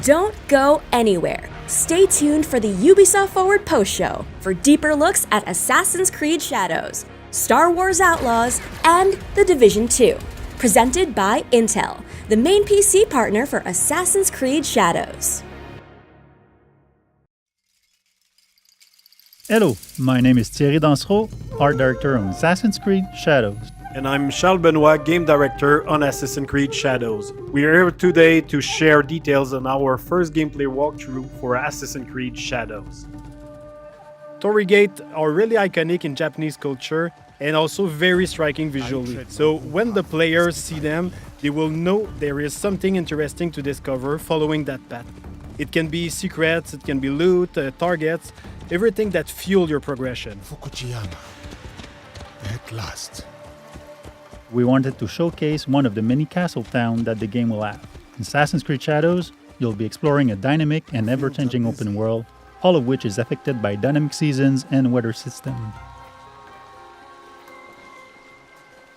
Don't go anywhere. Stay tuned for the Ubisoft Forward post-show for deeper looks at Assassin's Creed Shadows, Star Wars Outlaws, and The Division 2. Presented by Intel, the main PC partner for Assassin's Creed Shadows. Hello, my name is Thierry Dansereau, Art Director on Assassin's Creed Shadows. And I'm Charles Benoit, Game Director on Assassin's Creed Shadows. We are here today to share details on our first gameplay walkthrough for Assassin's Creed Shadows. Torii Gates are really iconic in Japanese culture and also very striking visually. So when the players see them, they will know there is something interesting to discover following that path. It can be secrets, it can be loot, targets, everything that fuel your progression. Fukuyama. At last. We wanted to showcase one of the many castle towns that the game will have. In Assassin's Creed Shadows, you'll be exploring a dynamic and ever-changing open world, all of which is affected by dynamic seasons and weather system.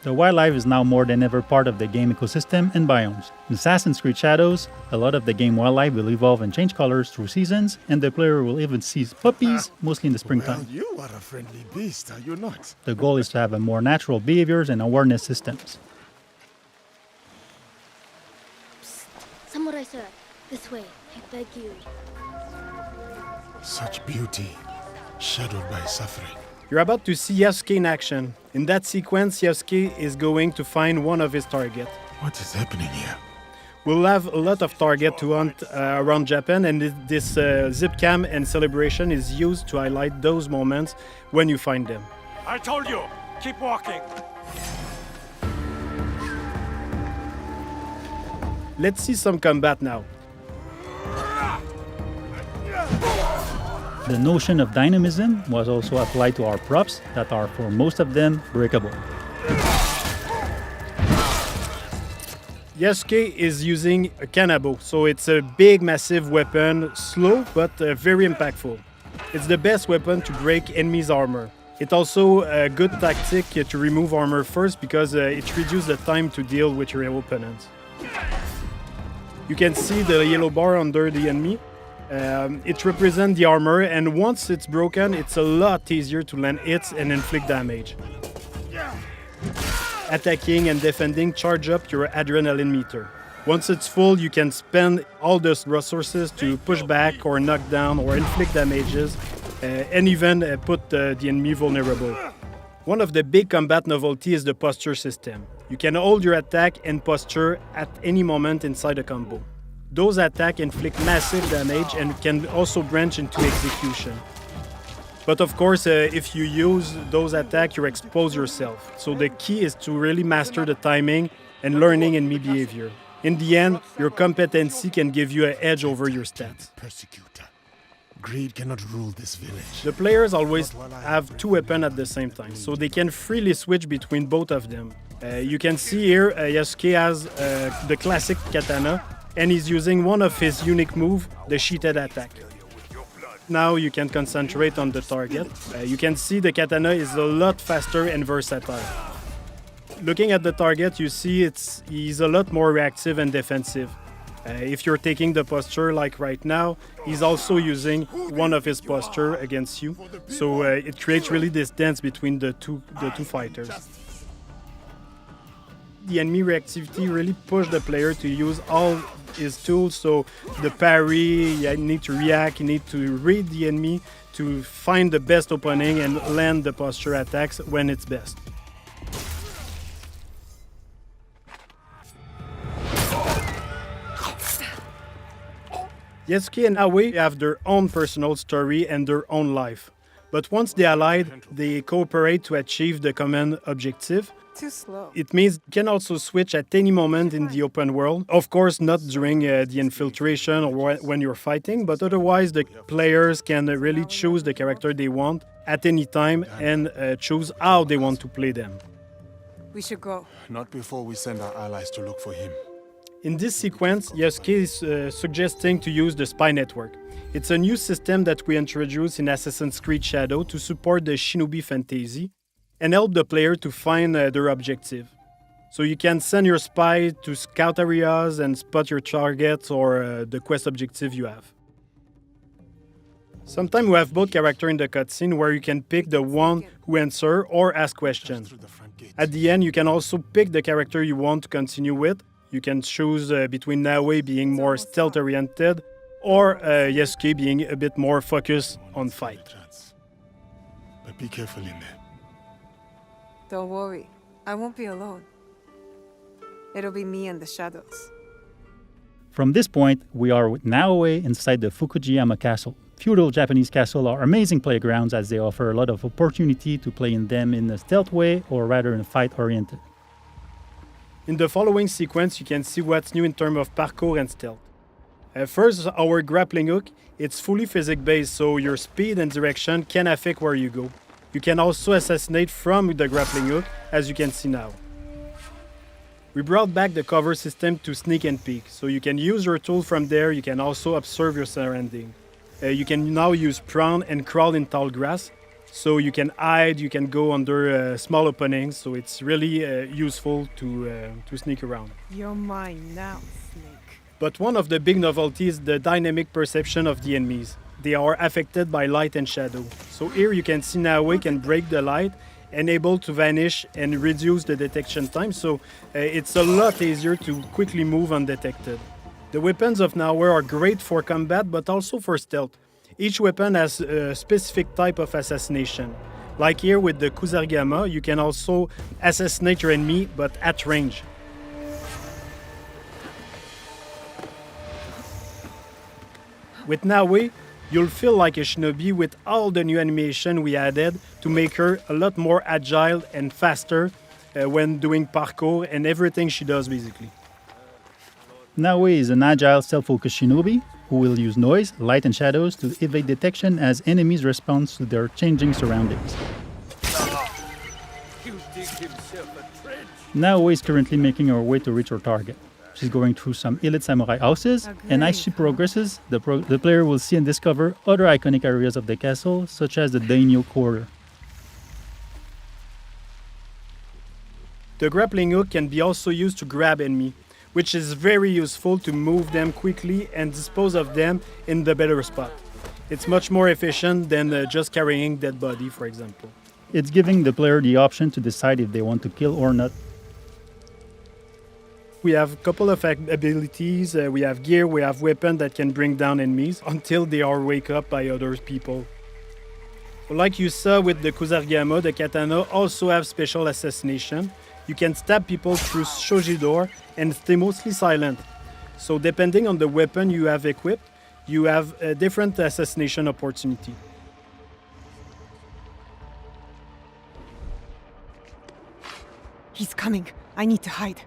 The wildlife is now more than ever part of the game ecosystem and biomes. In Assassin's Creed Shadows, a lot of the game wildlife will evolve and change colors through seasons, and the player will even see puppies, mostly in the springtime. Well, you are a friendly beast, are you not? The goal is to have a more natural behaviors and awareness systems. Psst. Samurai sir, this way, I beg you. Such beauty, shadowed by suffering. You're about to see Yasuke in action. In that sequence, Yasuke is going to find one of his targets. What is happening here? We'll have a lot of targets to hunt around Japan, and this zip cam and celebration is used to highlight those moments when you find them. I told you, keep walking. Let's see some combat now. The notion of dynamism was also applied to our props that are, for most of them, breakable. Yasuke is using a kanabo, so it's a big, massive weapon, slow but very impactful. It's the best weapon to break enemies' armor. It's also a good tactic to remove armor first because it reduces the time to deal with your opponents. You can see the yellow bar under the enemy. It represents the armor, and once it's broken, it's a lot easier to land hits and inflict damage. Attacking and defending charge up your adrenaline meter. Once it's full, you can spend all those resources to push back or knock down or inflict damages, and even put the enemy vulnerable. One of the big combat novelty is the posture system. You can hold your attack and posture at any moment inside a combo. Those attacks inflict massive damage and can also branch into execution. But of course, if you use those attacks, you expose yourself. So the key is to really master the timing and learning enemy behavior. In the end, your competency can give you an edge over your stats. Persecutor. Greed cannot rule this village. The players always have two weapons at the same time, so they can freely switch between both of them. You can see here, Yasuke has the classic katana, and he's using one of his unique moves, the sheeted attack. Now you can concentrate on the target. You can see the katana is a lot faster and versatile. Looking at the target, you see he's a lot more reactive and defensive. If you're taking the posture like right now, he's also using one of his posture against you. So it creates really this dance between the two fighters. The enemy reactivity really pushed the player to use all his tools, so the parry, you need to react, you need to read the enemy to find the best opening and land the posture attacks when it's best. Yasuke and Aoi have their own personal story and their own life. But once they allied, they cooperate to achieve the common objective. Too slow. It means you can also switch at any moment in the open world. Of course, not during the infiltration or when you're fighting, but otherwise the players can really choose the character they want at any time and choose how they want to play them. We should go. Not before we send our allies to look for him. In this sequence, Yasuke is suggesting to use the Spy Network. It's a new system that we introduced in Assassin's Creed Shadow to support the Shinobi fantasy and help the player to find their objective. So you can send your spy to scout areas and spot your targets or the quest objective you have. Sometimes we have both characters in the cutscene where you can pick the one who answer or ask questions. At the end, you can also pick the character you want to continue with. You can choose between Naoe being more stealth-oriented or Yasuke being a bit more focused on fight. But be careful in there. Don't worry. I won't be alone. It'll be me and the shadows. From this point, we are with Naoe inside the Fukujiyama Castle. Feudal Japanese castles are amazing playgrounds as they offer a lot of opportunity to play in them in a stealth way or rather in a fight-oriented. In the following sequence, you can see what's new in terms of parkour and stealth. First, our grappling hook. It's fully physics-based, so your speed and direction can affect where you go. You can also assassinate from the grappling hook, as you can see now. We brought back the cover system to sneak and peek, so you can use your tool from there. You can also observe your surrounding. You can now use prone and crawl in tall grass, so you can hide, you can go under small openings, so it's really useful to sneak around. You're mine now, Snake. But one of the big novelties is the dynamic perception of the enemies. They are affected by light and shadow. So here you can see Naoe can break the light and able to vanish and reduce the detection time, so it's a lot easier to quickly move undetected. The weapons of Naoe are great for combat but also for stealth. Each weapon has a specific type of assassination. Like here with the Kusarigama, you can also assassinate your enemy but at range. With Naoe, you'll feel like a shinobi with all the new animation we added to make her a lot more agile and faster when doing parkour and everything she does basically. Naoe is an agile, self-focused shinobi who will use noise, light and shadows to evade detection as enemies respond to their changing surroundings. Naoe is currently making her way to reach her target. She's going through some elite samurai houses, and as she progresses, the player will see and discover other iconic areas of the castle, such as the daimyo quarter. The grappling hook can be also used to grab enemy, which is very useful to move them quickly and dispose of them in the better spot. It's much more efficient than just carrying dead body, for example. It's giving the player the option to decide if they want to kill or not. We have a couple of abilities, we have gear, we have weapons that can bring down enemies until they are wake up by other people. Like you saw with the Kusarigama, the katana also have special assassination. You can stab people through shoji door and stay mostly silent. So depending on the weapon you have equipped, you have a different assassination opportunity. He's coming. I need to hide.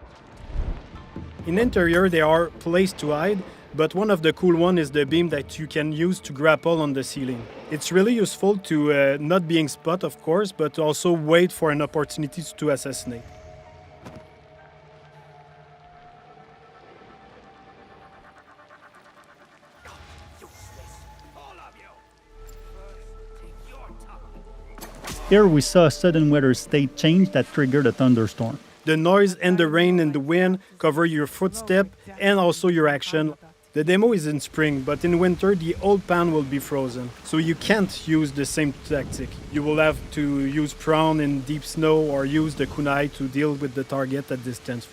In interior, there are places to hide, but one of the cool ones is the beam that you can use to grapple on the ceiling. It's really useful to not being spotted, of course, but also wait for an opportunity to assassinate. Here we saw a sudden weather state change that triggered a thunderstorm. The noise and the rain and the wind cover your footstep and also your action. The demo is in spring, but in winter the old pan will be frozen, so you can't use the same tactic. You will have to use prone in deep snow or use the kunai to deal with the target at distance.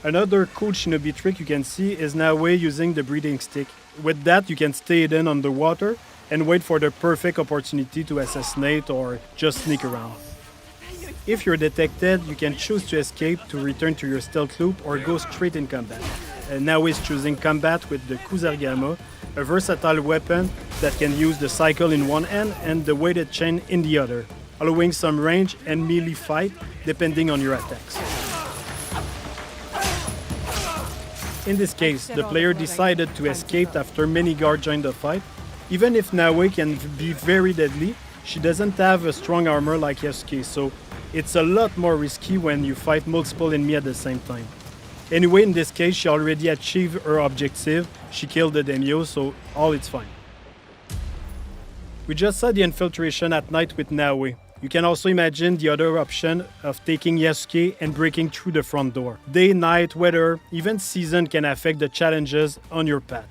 Another cool shinobi trick you can see is Naoe using the breathing stick. With that you can stay hidden underwater and wait for the perfect opportunity to assassinate or just sneak around. If you're detected, you can choose to escape to return to your stealth loop or go straight in combat. Naoe is choosing combat with the Kusarigama, a versatile weapon that can use the cycle in one hand and the weighted chain in the other, allowing some range and melee fight depending on your attacks. In this case, the player decided to escape after many guards joined the fight. Even if Naoe can be very deadly, she doesn't have a strong armor like Yasuke, so it's a lot more risky when you fight multiple enemies at the same time. Anyway, in this case, she already achieved her objective. She killed the daimyo, so all is fine. We just saw the infiltration at night with Naoe. You can also imagine the other option of taking Yasuke and breaking through the front door. Day, night, weather, even season can affect the challenges on your path.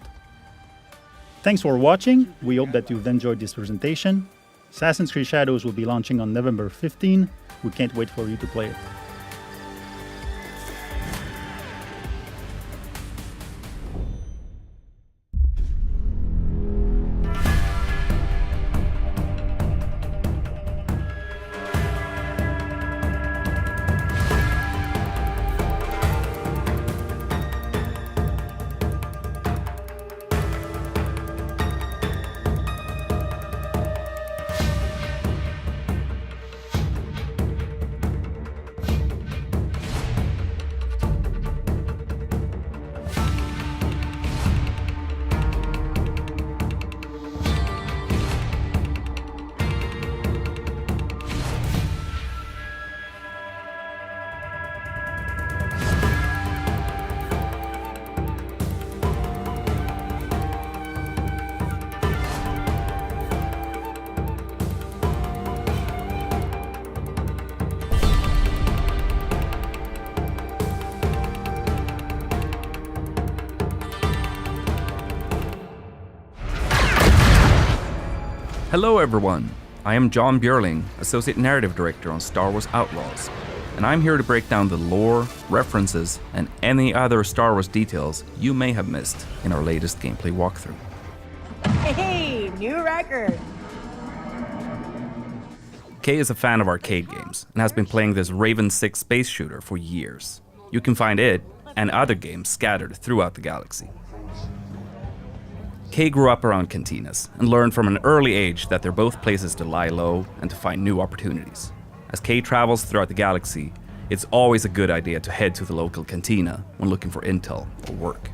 Thanks for watching. We hope that you've enjoyed this presentation. Assassin's Creed Shadows will be launching on November 15. We can't wait for you to play it. Hello everyone, I am John Björling, Associate Narrative Director on Star Wars Outlaws, and I'm here to break down the lore, references, and any other Star Wars details you may have missed in our latest gameplay walkthrough. Hey, new record! Kay is a fan of arcade games and has been playing this Raven 6 space shooter for years. You can find it and other games scattered throughout the galaxy. Kay grew up around cantinas and learned from an early age that they're both places to lie low and to find new opportunities. As Kay travels throughout the galaxy, it's always a good idea to head to the local cantina when looking for intel or work.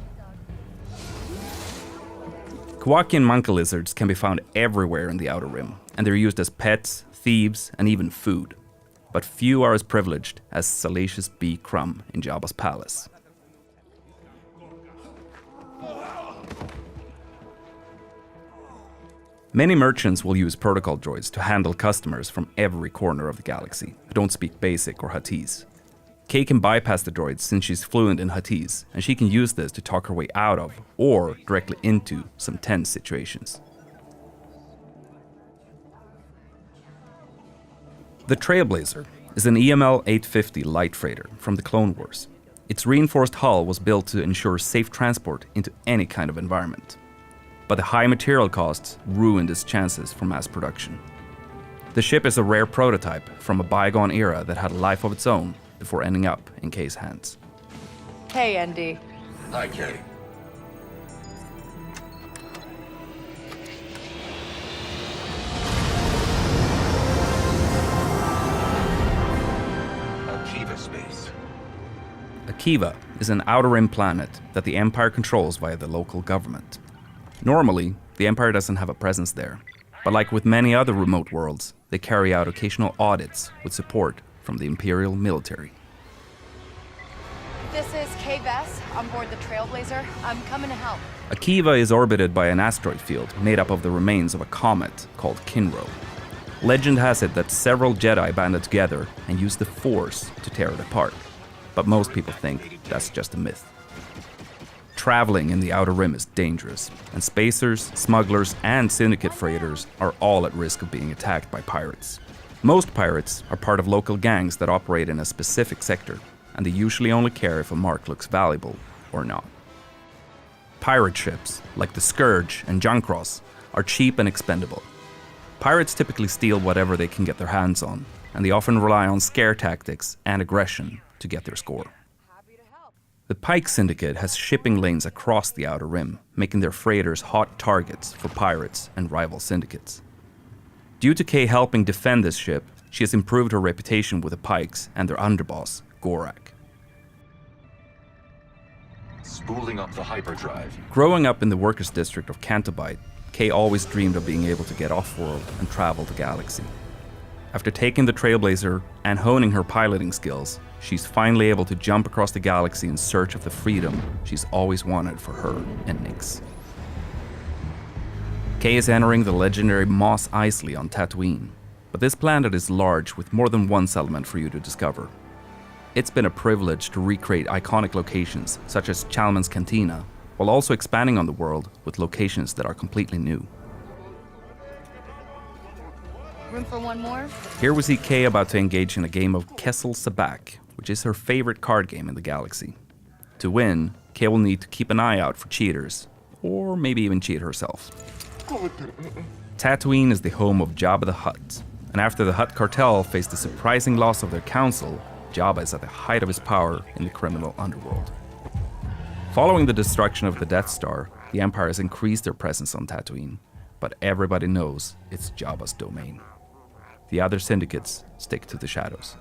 Kowakian Monka lizards can be found everywhere in the Outer Rim, and they're used as pets, thieves, and even food. But few are as privileged as Salacious B. Crumb in Jabba's palace. Many merchants will use protocol droids to handle customers from every corner of the galaxy who don't speak Basic or Huttese. Kay can bypass the droids since she's fluent in Huttese, and she can use this to talk her way out of, or directly into, some tense situations. The Trailblazer is an EML 850 light freighter from the Clone Wars. Its reinforced hull was built to ensure safe transport into any kind of environment. But the high material costs ruined its chances for mass production. The ship is a rare prototype from a bygone era that had a life of its own before ending up in Kay's hands. Hey, Andy. Hi, Kay. Akiva space. Akiva is an Outer Rim planet that the Empire controls via the local government. Normally, the Empire doesn't have a presence there, but like with many other remote worlds, they carry out occasional audits with support from the Imperial military. This is Kay Vess on board the Trailblazer. I'm coming to help. Akiva is orbited by an asteroid field made up of the remains of a comet called Kinro. Legend has it that several Jedi banded together and used the Force to tear it apart, but most people think that's just a myth. Traveling in the Outer Rim is dangerous, and spacers, smugglers, and syndicate freighters are all at risk of being attacked by pirates. Most pirates are part of local gangs that operate in a specific sector, and they usually only care if a mark looks valuable or not. Pirate ships, like the Scourge and Junkross, are cheap and expendable. Pirates typically steal whatever they can get their hands on, and they often rely on scare tactics and aggression to get their score. The Pike Syndicate has shipping lanes across the Outer Rim, making their freighters hot targets for pirates and rival syndicates. Due to Kay helping defend this ship, she has improved her reputation with the Pikes and their underboss, Gorak. Spooling up the hyperdrive. Growing up in the workers' district of Cantabite, Kay always dreamed of being able to get off-world and travel the galaxy. After taking the Trailblazer and honing her piloting skills, she's finally able to jump across the galaxy in search of the freedom she's always wanted for her and Nyx. Kay is entering the legendary Mos Eisley on Tatooine. But this planet is large with more than one settlement for you to discover. It's been a privilege to recreate iconic locations such as Chalman's Cantina, while also expanding on the world with locations that are completely new. Room for one more? Here we see Kay about to engage in a game of Kessel Sabak, which is her favorite card game in the galaxy. To win, Kay will need to keep an eye out for cheaters, or maybe even cheat herself. Tatooine is the home of Jabba the Hutt, and after the Hutt cartel faced the surprising loss of their council, Jabba is at the height of his power in the criminal underworld. Following the destruction of the Death Star, the Empire has increased their presence on Tatooine, but everybody knows it's Jabba's domain. The other syndicates stick to the shadows.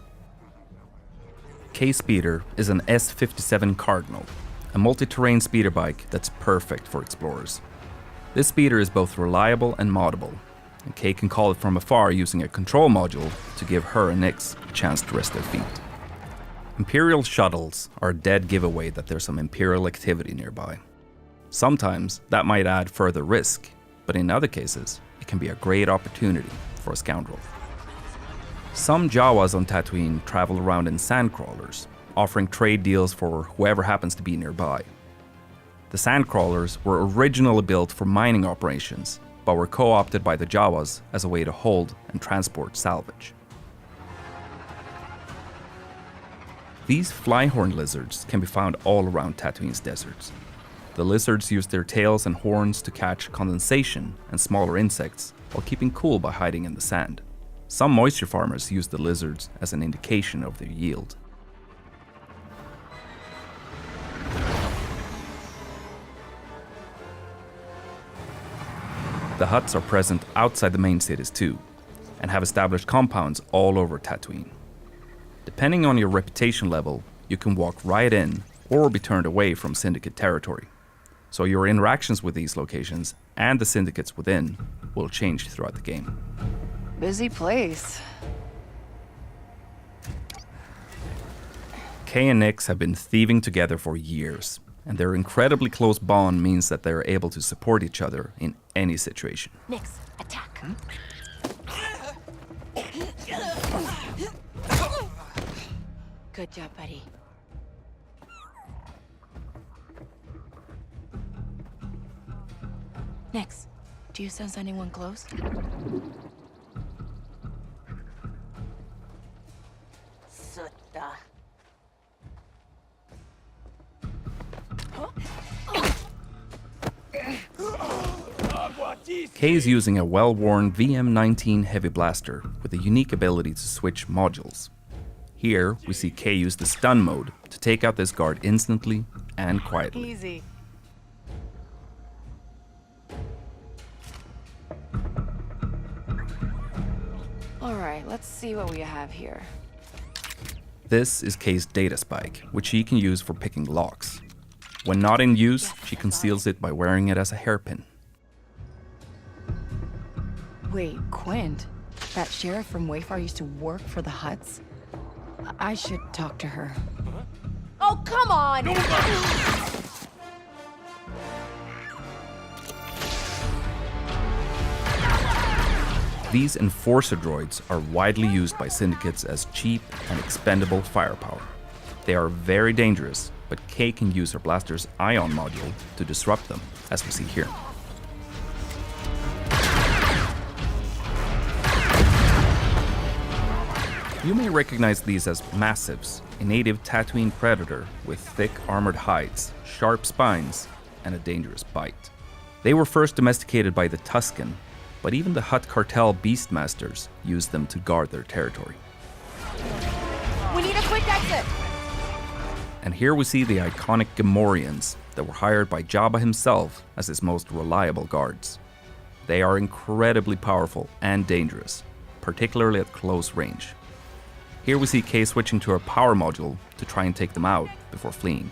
K-Speeder is an S57 Cardinal, a multi-terrain speeder bike that's perfect for explorers. This speeder is both reliable and moddable, and Kay can call it from afar using a control module to give her and Nix a chance to rest their feet. Imperial shuttles are a dead giveaway that there's some Imperial activity nearby. Sometimes that might add further risk, but in other cases, it can be a great opportunity for a scoundrel. Some Jawas on Tatooine travel around in sandcrawlers, offering trade deals for whoever happens to be nearby. The sandcrawlers were originally built for mining operations, but were co-opted by the Jawas as a way to hold and transport salvage. These flyhorn lizards can be found all around Tatooine's deserts. The lizards use their tails and horns to catch condensation and smaller insects while keeping cool by hiding in the sand. Some moisture farmers use the lizards as an indication of their yield. The Hutts are present outside the main cities too, and have established compounds all over Tatooine. Depending on your reputation level, you can walk right in or be turned away from Syndicate territory. So your interactions with these locations and the syndicates within will change throughout the game. Busy place. Kay and Nix have been thieving together for years, and their incredibly close bond means that they are able to support each other in any situation. Nix, attack. Good job, buddy. Nix, do you sense anyone close? Sutta. Kay is using a well-worn VM-19 heavy blaster with a unique ability to switch modules. Here, we see Kay use the stun mode to take out this guard instantly and quietly. Easy. Alright, let's see what we have here. This is Kay's data spike, which she can use for picking locks. When not in use, she conceals it by wearing it as a hairpin. Wait, Quint? That sheriff from Wayfar used to work for the Hutts? I should talk to her. Oh, come on! These enforcer droids are widely used by syndicates as cheap and expendable firepower. They are very dangerous, but Kay can use her blaster's ion module to disrupt them, as we see here. You may recognize these as massives, a native Tatooine predator with thick armored hides, sharp spines, and a dangerous bite. They were first domesticated by the Tusken, but even the Hutt cartel beastmasters used them to guard their territory. We need a quick exit! And here we see the iconic Gamorreans that were hired by Jabba himself as his most reliable guards. They are incredibly powerful and dangerous, particularly at close range. Here we see Kay switching to her power module to try and take them out before fleeing.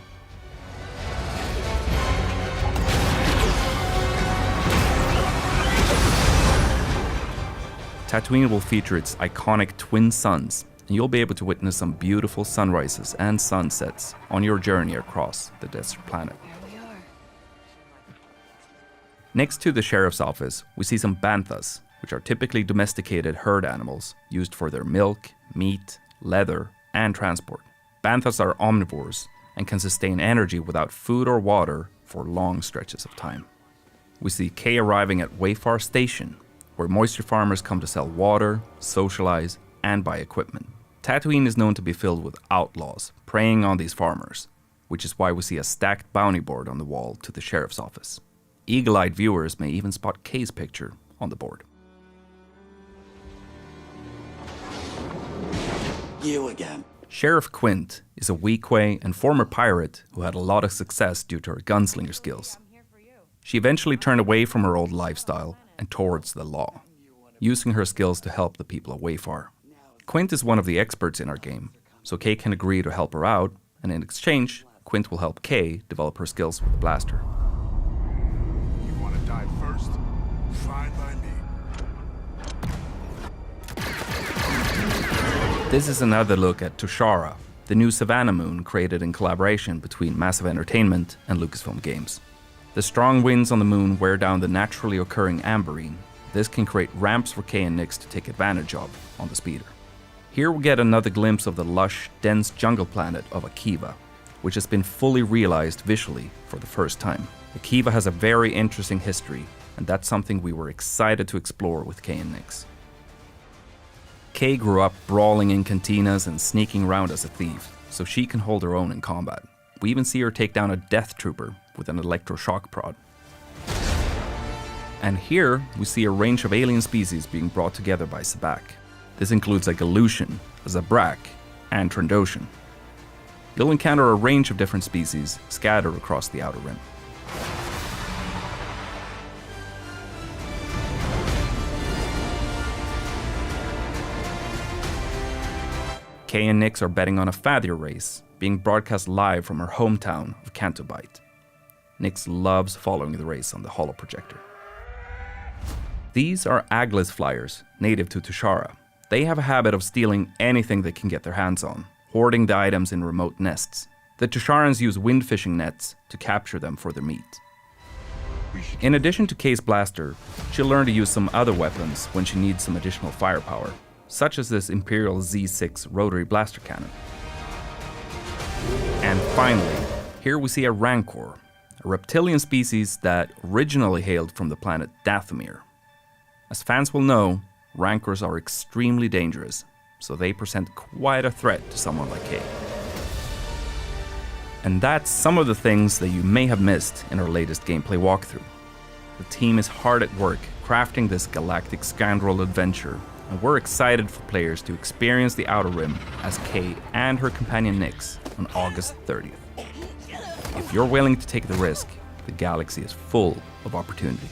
Tatooine will feature its iconic twin suns, and you'll be able to witness some beautiful sunrises and sunsets on your journey across the desert planet. There we are. Next to the sheriff's office, we see some banthas, which are typically domesticated herd animals used for their milk, meat, leather, and transport. Banthas are omnivores and can sustain energy without food or water for long stretches of time. We see Kay arriving at Wayfar Station, where moisture farmers come to sell water, socialize, and buy equipment. Tatooine is known to be filled with outlaws preying on these farmers, which is why we see a stacked bounty board on the wall to the sheriff's office. Eagle-eyed viewers may even spot Kay's picture on the board. You again. Sheriff Quint is a Weequay and former pirate who had a lot of success due to her gunslinger skills. She eventually turned away from her old lifestyle and towards the law, using her skills to help the people of Wayfar. Quint is one of the experts in our game, so Kay can agree to help her out, and in exchange, Quint will help Kay develop her skills with the blaster. You want to die first? Fine by me. This is another look at Tushara, the new Savannah moon created in collaboration between Massive Entertainment and Lucasfilm Games. The strong winds on the moon wear down the naturally occurring amberine. This can create ramps for Kay and Nyx to take advantage of on the speeder. Here we get another glimpse of the lush, dense jungle planet of Akiva, which has been fully realized visually for the first time. Akiva has a very interesting history, and that's something we were excited to explore with Kay and Nyx. Kay grew up brawling in cantinas and sneaking around as a thief, so she can hold her own in combat. We even see her take down a death trooper with an electroshock prod. And here we see a range of alien species being brought together by Sabak. This includes a Galushan, a Zabrak, and Trandoshan. You'll encounter a range of different species scattered across the Outer Rim. Kay and Nyx are betting on a Fathier race, being broadcast live from her hometown of Cantobite. Nyx loves following the race on the holoprojector. These are Aglis flyers, native to Tushara. They have a habit of stealing anything they can get their hands on, hoarding the items in remote nests. The Tusharans use wind fishing nets to capture them for their meat. In addition to Kay's blaster, she'll learn to use some other weapons when she needs some additional firepower, such as this Imperial Z6 rotary blaster cannon. And finally, here we see a Rancor, a reptilian species that originally hailed from the planet Dathomir. As fans will know, Rancors are extremely dangerous, so they present quite a threat to someone like Kay. And that's some of the things that you may have missed in our latest gameplay walkthrough. The team is hard at work crafting this galactic scoundrel adventure, and we're excited for players to experience the Outer Rim as Kay and her companion Nyx on August 30th. If you're willing to take the risk, the galaxy is full of opportunity.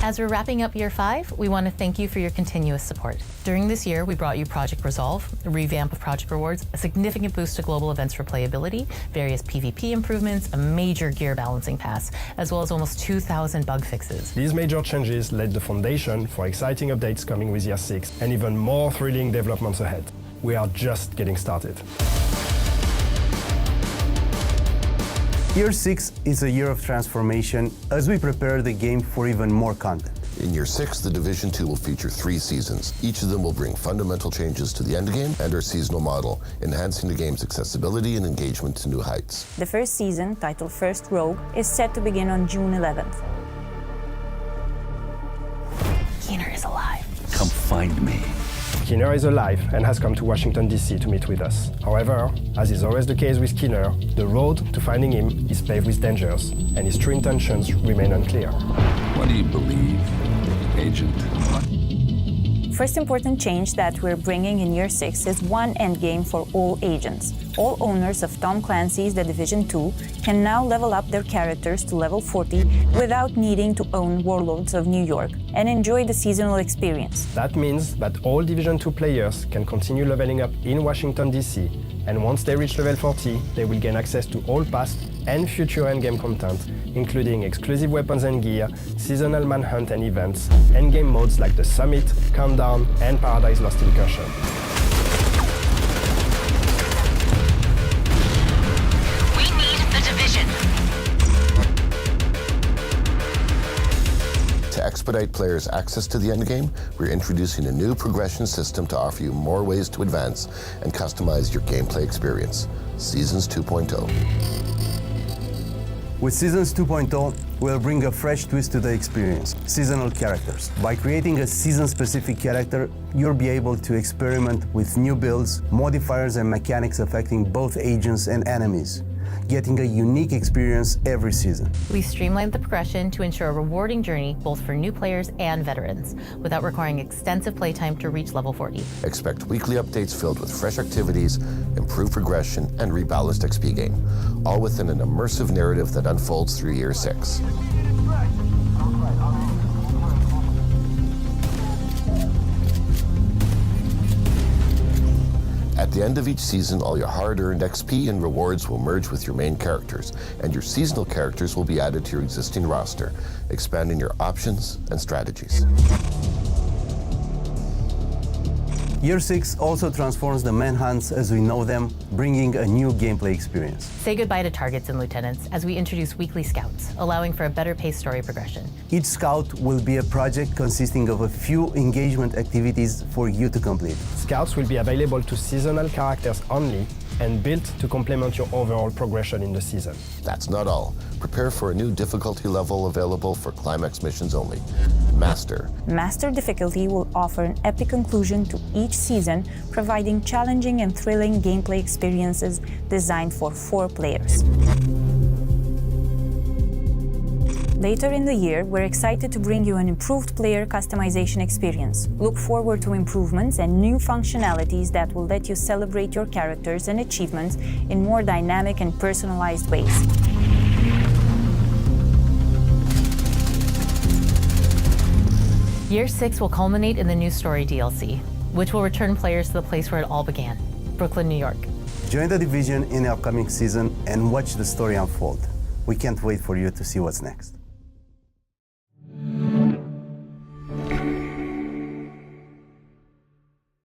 As we're wrapping up year 5, we want to thank you for your continuous support. During this year, we brought you Project Resolve, a revamp of Project Rewards, a significant boost to global events for playability, various PvP improvements, a major gear balancing pass, as well as almost 2,000 bug fixes. These major changes laid the foundation for exciting updates coming with Year 6 and even more thrilling developments ahead. We are just getting started. Year 6 is a year of transformation as we prepare the game for even more content. In Year 6, the Division 2 will feature 3 seasons. Each of them will bring fundamental changes to the endgame and our seasonal model, enhancing the game's accessibility and engagement to new heights. The first season, titled First Rogue, is set to begin on June 11th. Keener is alive. Come find me. Keener is alive and has come to Washington, D.C. to meet with us. However, as is always the case with Keener, the road to finding him is paved with dangers, and his true intentions remain unclear. What do you believe, Agent? First important change that we're bringing in Year 6 is one endgame for all agents. All owners of Tom Clancy's The Division 2 can now level up their characters to level 40 without needing to own Warlords of New York and enjoy the seasonal experience. That means that all Division 2 players can continue leveling up in Washington, D.C., and once they reach level 40, they will gain access to all past and future endgame content, including exclusive weapons and gear, seasonal manhunt and events, endgame modes like the Summit, Countdown, and Paradise Lost Incursion. We need the division. To expedite players' access to the endgame, we're introducing a new progression system to offer you more ways to advance and customize your gameplay experience. Seasons 2.0. With Seasons 2.0, we'll bring a fresh twist to the experience, seasonal characters. By creating a season-specific character, you'll be able to experiment with new builds, modifiers and mechanics affecting both agents and enemies, getting a unique experience every season. We streamlined the progression to ensure a rewarding journey both for new players and veterans, without requiring extensive playtime to reach level 40. Expect weekly updates filled with fresh activities, improved progression, and rebalanced XP gain, all within an immersive narrative that unfolds through Year 6. At the end of each season, all your hard-earned XP and rewards will merge with your main characters, and your seasonal characters will be added to your existing roster, expanding your options and strategies. Year 6 also transforms the manhunts as we know them, bringing a new gameplay experience. Say goodbye to targets and lieutenants as we introduce weekly scouts, allowing for a better paced story progression. Each scout will be a project consisting of a few engagement activities for you to complete. Scouts will be available to seasonal characters only and built to complement your overall progression in the season. That's not all. Prepare for a new difficulty level available for climax missions only. Master. Master difficulty will offer an epic conclusion to each season, providing challenging and thrilling gameplay experiences designed for 4 players. Later in the year, we're excited to bring you an improved player customization experience. Look forward to improvements and new functionalities that will let you celebrate your characters and achievements in more dynamic and personalized ways. Year 6 will culminate in the new story DLC, which will return players to the place where it all began, Brooklyn, New York. Join the Division in the upcoming season and watch the story unfold. We can't wait for you to see what's next.